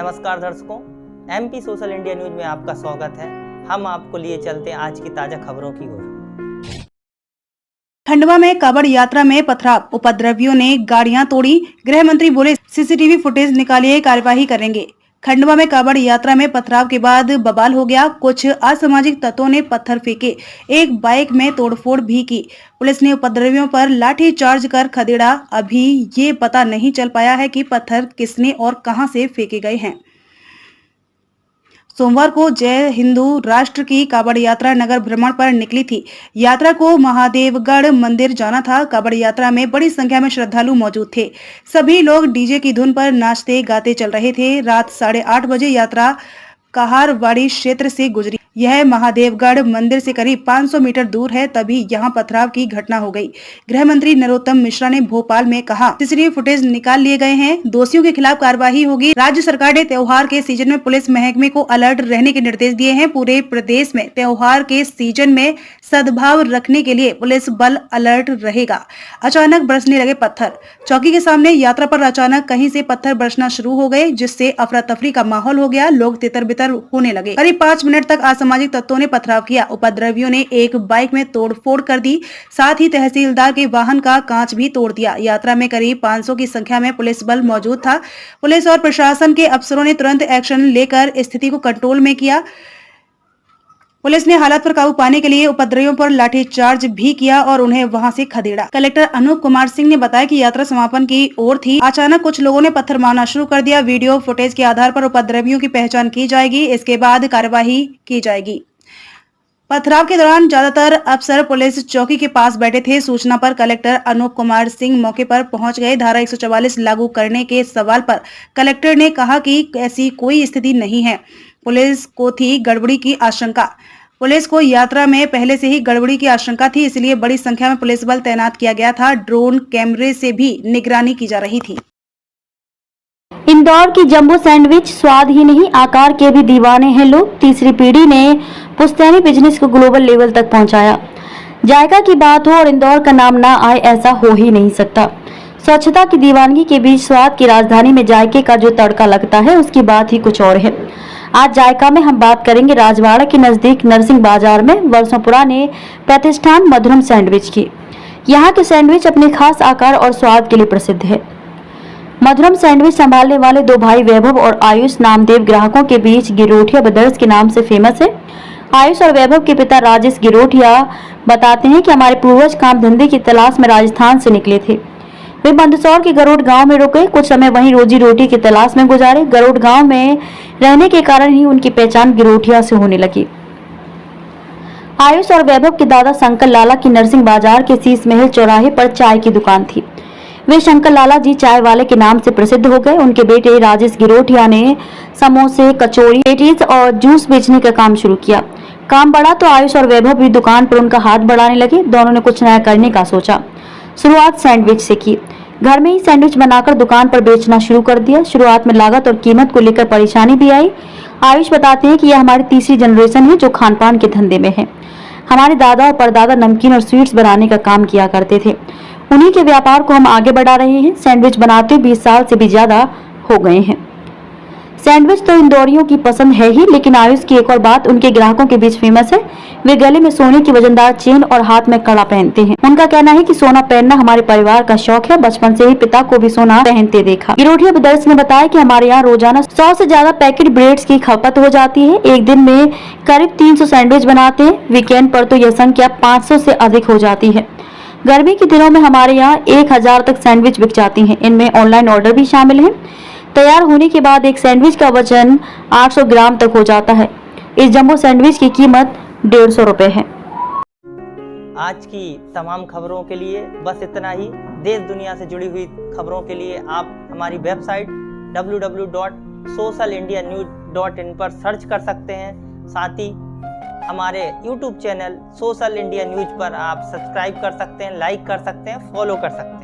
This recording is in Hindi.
नमस्कार दर्शकों, एमपी सोशल इंडिया न्यूज में आपका स्वागत है। हम आपको लिए चलते हैं आज की ताजा खबरों की ओर। खंडवा में कांवड़ यात्रा में पथराव, उपद्रवियों ने गाड़ियां तोड़ी। गृह मंत्री बोले सीसीटीवी फुटेज निकालिए, कार्यवाही करेंगे। खंडवा में कांवड़ यात्रा में पथराव के बाद बवाल हो गया। कुछ असामाजिक तत्वों ने पत्थर फेंके, एक बाइक में तोड़फोड़ भी की। पुलिस ने उपद्रवियों पर लाठी चार्ज कर खदेड़ा। अभी ये पता नहीं चल पाया है कि पत्थर किसने और कहां से फेंके गए हैं। सोमवार को जय हिंदू राष्ट्र की कांवड़ यात्रा नगर भ्रमण पर निकली थी। यात्रा को महादेवगढ़ मंदिर जाना था। कांवड़ यात्रा में बड़ी संख्या में श्रद्धालु मौजूद थे। सभी लोग डीजे की धुन पर नाचते गाते चल रहे थे। रात 8:30 बजे यात्रा कहारवाड़ी क्षेत्र से गुजरी। यह महादेवगढ़ मंदिर से करीब 500 मीटर दूर है, तभी यहां पथराव की घटना हो गई। गृह मंत्री नरोत्तम मिश्रा ने भोपाल में कहा, सीसीटीवी फुटेज निकाल लिए गए हैं, दोषियों के खिलाफ कार्रवाई होगी। राज्य सरकार ने त्योहार के सीजन में पुलिस महकमे को अलर्ट रहने के निर्देश दिए हैं। पूरे प्रदेश में त्योहार के सीजन में सद्भाव रखने के लिए पुलिस बल अलर्ट रहेगा। अचानक बरसने लगे पत्थर। चौकी के सामने यात्रा पर अचानक कहीं से पत्थर बरसना शुरू हो गए, जिससे अफरा तफरी का माहौल हो गया। लोग तितर बितर होने लगे। करीब 5 मिनट तक असामाजिक तत्वों ने पथराव किया। उपद्रवियों ने एक बाइक में तोड़फोड़ कर दी, साथ ही तहसीलदार के वाहन का कांच भी तोड़ दिया। यात्रा में करीब 500 की संख्या में पुलिस बल मौजूद था। पुलिस और प्रशासन के अफसरों ने तुरंत एक्शन लेकर स्थिति को कंट्रोल में किया। पुलिस ने हालात पर काबू पाने के लिए उपद्रवियों पर लाठीचार्ज भी किया और उन्हें वहां से खदेड़ा। कलेक्टर अनूप कुमार सिंह ने बताया कि यात्रा समापन की ओर थी। अचानक कुछ लोगों ने पत्थर मारना शुरू कर दिया। वीडियो फुटेज के आधार पर उपद्रवियों की पहचान की जाएगी। इसके बाद कार्यवाही की जाएगी। पथराव के दौरान ज्यादातर अफसर पुलिस चौकी के पास बैठे थे। सूचना पर कलेक्टर अनूप कुमार सिंह मौके पर पहुंच गए। धारा 144 लागू करने के सवाल पर कलेक्टर ने कहा कि ऐसी कोई स्थिति नहीं है। पुलिस को थी गड़बड़ी की आशंका। पुलिस को यात्रा में पहले से ही गड़बड़ी की आशंका थी, इसलिए बड़ी संख्या में पुलिस बल तैनात किया गया था। ड्रोन कैमरे से भी निगरानी की जा रही थी। इंदौर की जंबो सैंडविच स्वाद ही नहीं, आकार के भी दीवाने हैं लोग। तीसरी पीढ़ी ने पुश्तैनी बिजनेस को ग्लोबल लेवल तक पहुंचाया। जायका की बात हो और इंदौर का नाम ना आए, ऐसा हो ही नहीं सकता। स्वच्छता की दीवानगी के बीच स्वाद की राजधानी में जायके का जो तड़का लगता है, उसकी बात ही कुछ और है। आज जायका में हम बात करेंगे राजवाड़ा के नजदीक नरसिंह बाजार में वर्षों पुराने प्रतिष्ठान मधुरम सैंडविच की। यहाँ के सैंडविच अपने खास आकार और स्वाद के लिए प्रसिद्ध है। मधुरम सैंडविच संभालने वाले दो भाई वैभव और आयुष नामदेव ग्राहकों के बीच गिरोठिया ब्रदर्स के नाम से फेमस है। आयुष और वैभव के पिता राजेश गिरोठिया बताते हैं कि हमारे पूर्वज काम धंधे की तलाश में राजस्थान से निकले थे। वे मंदसौर के गरुड़ गांव में रुके, कुछ समय वहीं रोजी रोटी की तलाश में गुजारे। गरुड़ गांव में रहने के कारण ही उनकी पहचान गिरोठिया से होने लगी। आयुष और वैभव के दादा शंकर लाला की नरसिंह बाजार के शीश महल चौराहे पर चाय की दुकान थी। वे शंकर लाला जी चाय वाले के नाम से प्रसिद्ध हो गए। उनके बेटे राजेश गिरोठिया ने समोसे, कचौड़ी, पेटीज और जूस बेचने का काम शुरू किया। काम बढ़ा तो आयुष और वैभव भी दुकान पर उनका हाथ बढ़ाने लगे। दोनों ने कुछ नया करने का सोचा। शुरुआत सैंडविच से की। घर में ही सैंडविच बनाकर दुकान पर बेचना शुरू कर दिया। शुरुआत में लागत और कीमत को लेकर परेशानी भी आई। आयुष बताते हैं कि यह हमारी तीसरी जनरेशन है जो खान पान के धंधे में है। हमारे दादा और परदादा नमकीन और स्वीट्स बनाने का काम किया करते थे। उन्हीं के व्यापार को हम आगे बढ़ा रहे हैं। सैंडविच बनाते 20 साल से भी ज्यादा हो गए हैं। सैंडविच तो इंदौरियों की पसंद है ही, लेकिन आयुष की एक और बात उनके ग्राहकों के बीच फेमस है। वे गले में सोने की वजनदार चेन और हाथ में कड़ा पहनते हैं। उनका कहना है कि सोना पहनना हमारे परिवार का शौक है। बचपन से ही पिता को भी सोना पहनते देखा। गिरोठिया ब्रदर्स ने बताया कि हमारे यहाँ रोजाना 100 से ज्यादा पैकेट ब्रेड्स की खपत हो जाती है। एक दिन में करीब 300 सैंडविच बनाते हैं। वीकेंड पर तो यह संख्या 500 से अधिक हो जाती है। गर्मी के दिनों में हमारे यहाँ 1000 तक सैंडविच बिक जाती हैं। इनमें ऑनलाइन ऑर्डर भी शामिल है। तैयार होने के बाद एक सैंडविच का वजन 800 ग्राम तक हो जाता है। इस जंबो सैंडविच की कीमत 150 रुपए है। आज की तमाम खबरों के लिए बस इतना ही। देश दुनिया से जुड़ी हुई खबरों के लिए आप हमारी वेबसाइट www.socialindianews.in पर सर्च कर सकते हैं। साथ ही हमारे YouTube channel social India news पर आप सब्सक्राइब कर सकते हैं, लाइक कर सकते हैं, फॉलो कर सकते हैं।